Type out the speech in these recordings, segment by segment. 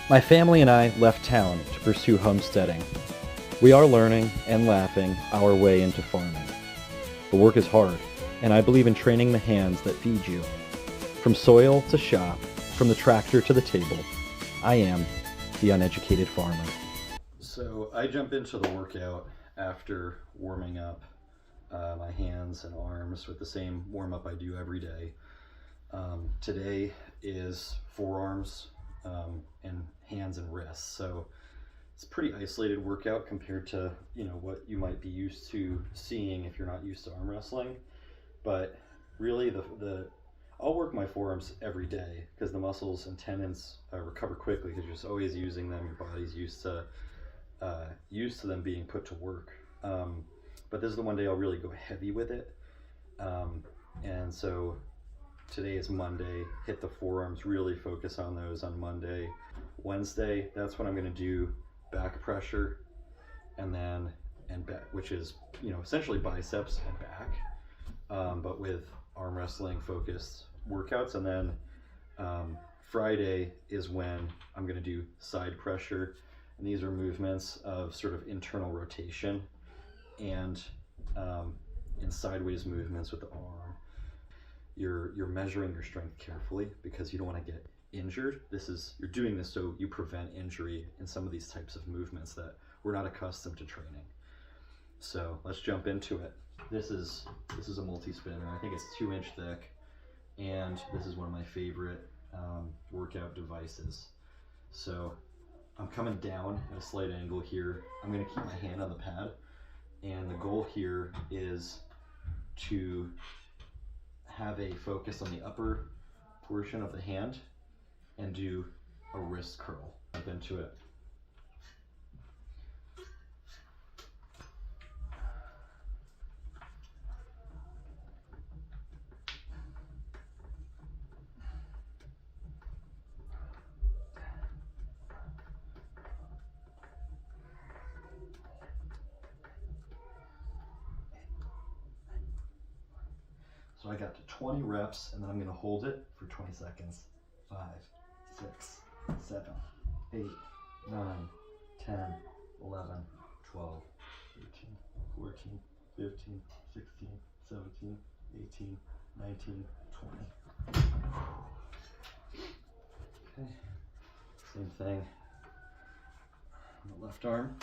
My family and I left town to pursue homesteading. We are learning and laughing our way into farming. The work is hard, and I believe in training the hands that feed you. From soil to shop, from the tractor to the table, I am the uneducated farmer. So I jump into the workout after warming up my hands and arms with the same warm-up I do every day. Today is forearms and hands and wrists. So it's a pretty isolated workout compared to, what you might be used to seeing if you're not used to arm wrestling. But really I'll work my forearms every day because the muscles and tendons recover quickly because you're just always using them. Your body's used to them being put to work. But this is the one day I'll really go heavy with it. And so today is Monday, hit the forearms, really focus on those on Monday. Wednesday, that's when I'm going to do back pressure and back, which is, essentially biceps and back, but with arm wrestling focused workouts. And then Friday is when I'm going to do side pressure. And these are movements of sort of internal rotation and in sideways movements with the arm. You're measuring your strength carefully because you don't want to get injured. You're doing this so you prevent injury in some of these types of movements that we're not accustomed to training. So let's jump into it. This is a multi-spinner. I think it's 2-inch thick, and this is one of my favorite workout devices. So I'm coming down at a slight angle here. I'm going to keep my hand on the pad, and the goal here is to have a focus on the upper portion of the hand and do a wrist curl up into it. So I got to 20 reps, and then I'm going to hold it for 20 seconds. 5, 6, 7, 8, 9, 10, 11, 12, 13, 14, 15, 16, 17, 18, 19, 20. Okay, same thing on the left arm.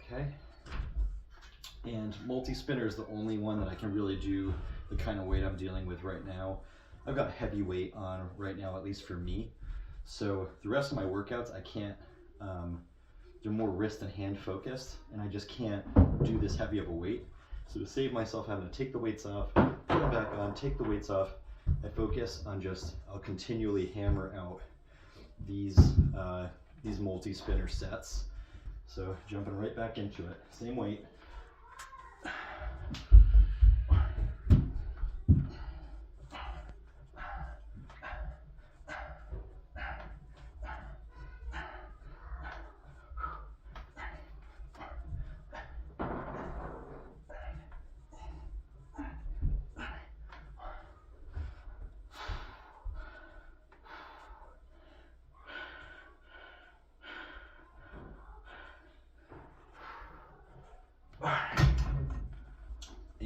Okay, and multi-spinner is the only one that I can really do the kind of weight I'm dealing with right now. I've got heavy weight on right now, at least for me. So the rest of my workouts, I can't, they're more wrist and hand focused, and I just can't do this heavy of a weight. So to save myself having to take the weights off, put them back on, take the weights off, I focus on I'll continually hammer out these multi-spinner sets. So jumping right back into it, same weight.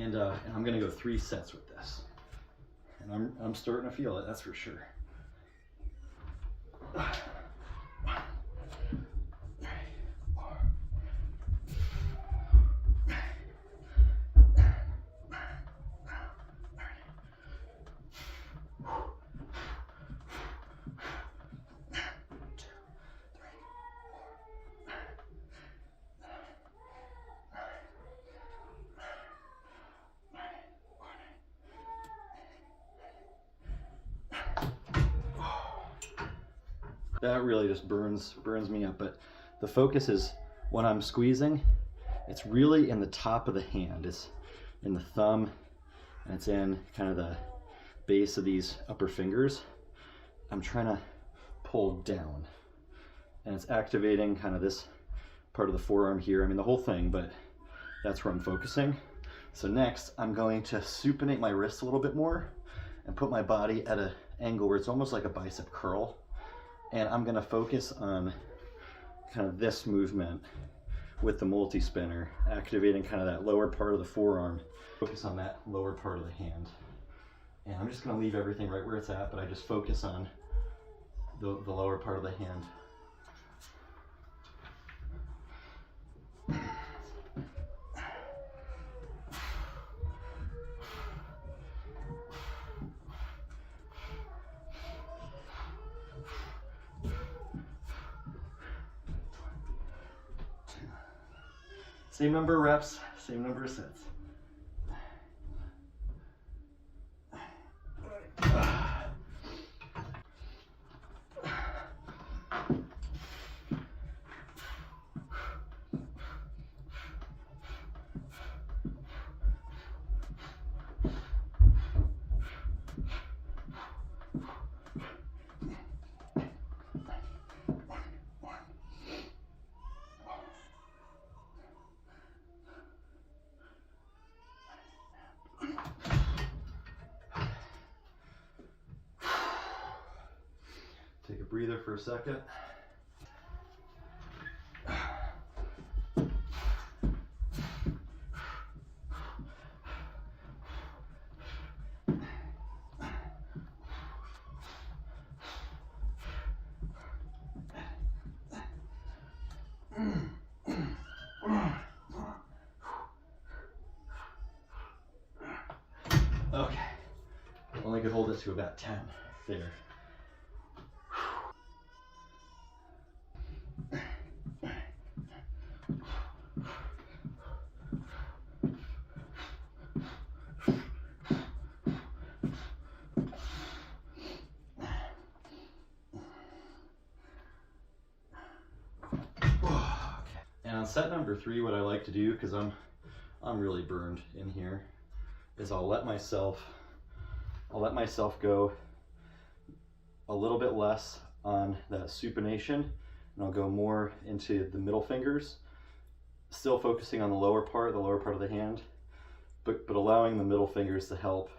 And I'm gonna go 3 sets with this, and I'm starting to feel it, that's for sure. That really just burns me up. But the focus is when I'm squeezing, it's really in the top of the hand. It's in the thumb, and it's in kind of the base of these upper fingers. I'm trying to pull down, and it's activating kind of this part of the forearm here. I mean, the whole thing, but that's where I'm focusing. So next, I'm going to supinate my wrist a little bit more and put my body at an angle where it's almost like a bicep curl. And I'm gonna focus on kind of this movement with the multi-spinner, activating kind of that lower part of the forearm. Focus on that lower part of the hand. And I'm just gonna leave everything right where it's at, but I just focus on the lower part of the hand. Same number of reps, same number of sets. Take a breather for a second. Okay, only could hold it to about 10 there. And on set number 3, what I like to do, because I'm really burned in here, is I'll let myself go a little bit less on that supination, and I'll go more into the middle fingers, still focusing on the lower part of the hand, but allowing the middle fingers to help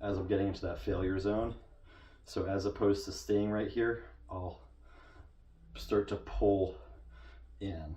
as I'm getting into that failure zone. So as opposed to staying right here, I'll start to pull in.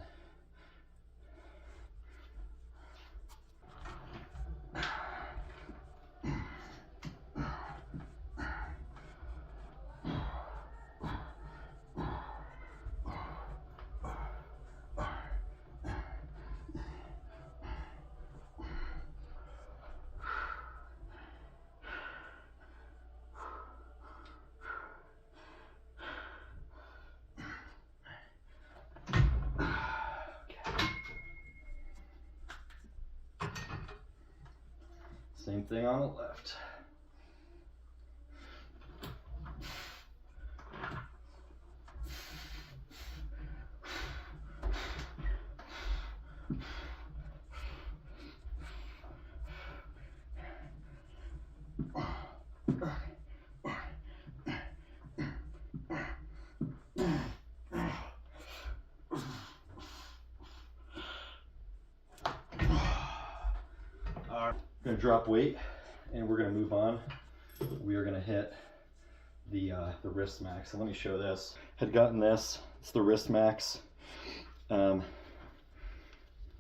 Same thing on the left. We're going to drop weight and we're going to move on. We are going to hit the wrist max. So let me show this. Had gotten this. It's the wrist max.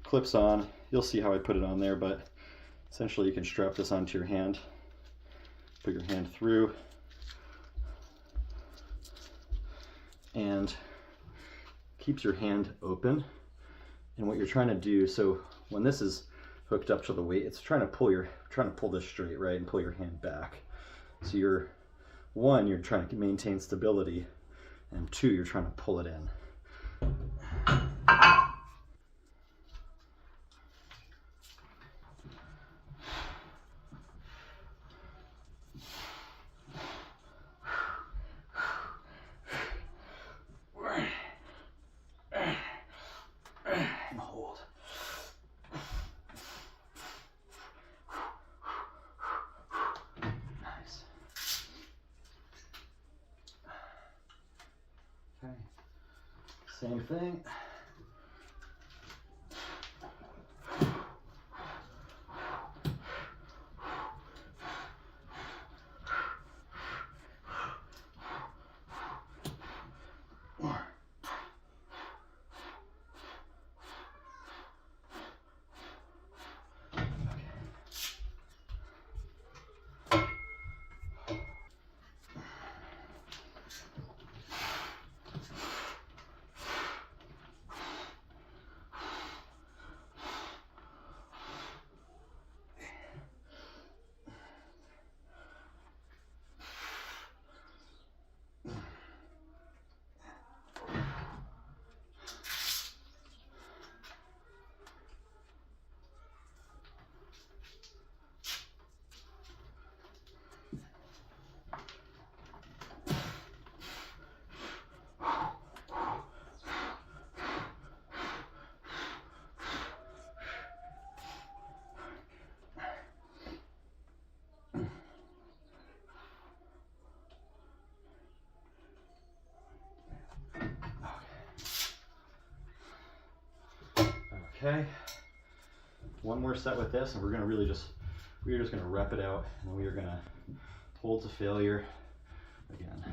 Clips on. You'll see how I put it on there, but essentially you can strap this onto your hand. Put your hand through and keeps your hand open. And what you're trying to do, so when this is hooked up to the weight, it's trying to pull this straight, right, and pull your hand back. So you're trying to maintain stability, and 2, you're trying to pull it in. Okay, same thing. Okay, one more set with this, and we're just gonna rep it out, and we are gonna hold to failure again.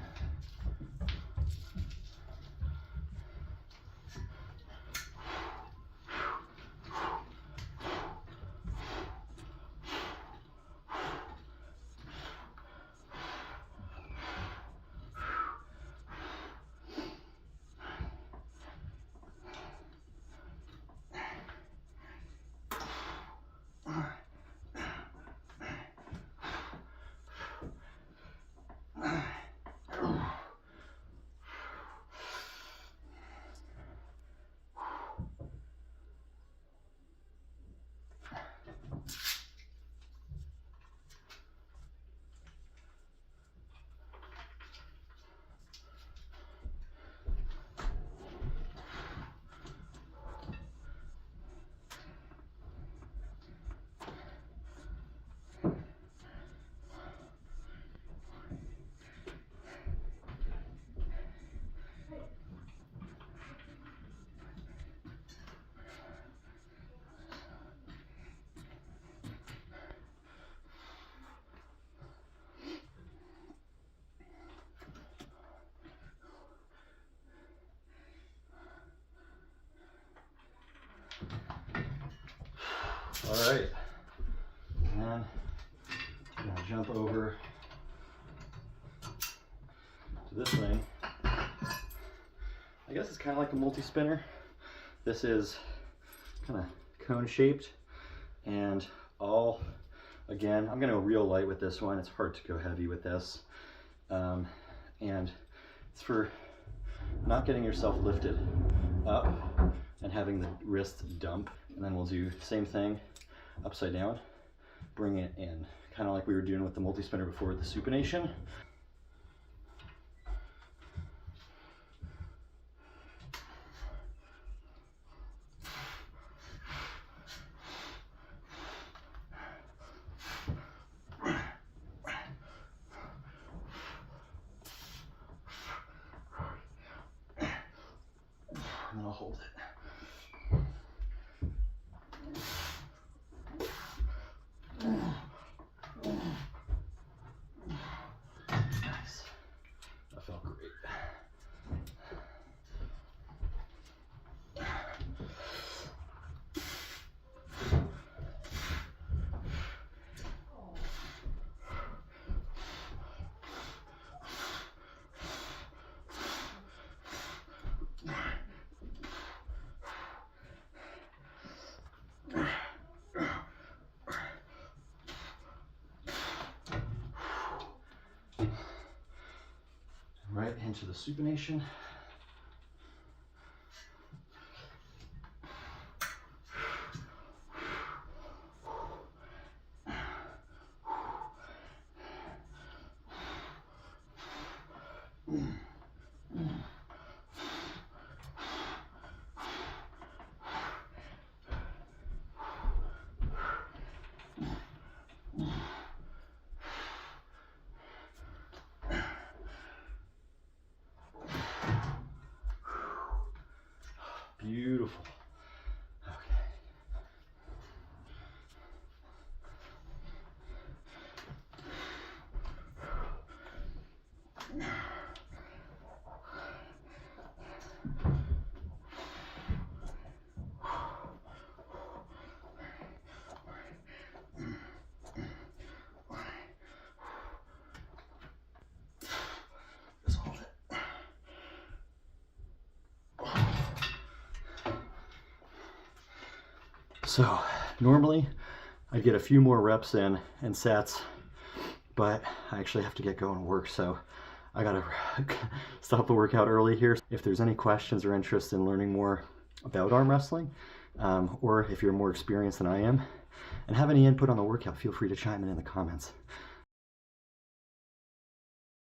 All right, and I'm gonna jump over to this thing. I guess it's kind of like a multi-spinner. This is kind of cone shaped, and again, I'm gonna go real light with this one. It's hard to go heavy with this. And it's for not getting yourself lifted up and having the wrist dump. And then we'll do the same thing, upside down, bring it in, kind of like we were doing with the multi-spinner before with the supination. And then I'll hold it. Nice. That felt great. Right into the supination. Beautiful. Okay. Just hold it. So normally I'd get a few more reps in and sets, but I actually have to get going to work, so I gotta stop the workout early here. If there's any questions or interest in learning more about arm wrestling, or if you're more experienced than I am and have any input on the workout, feel free to chime in the comments.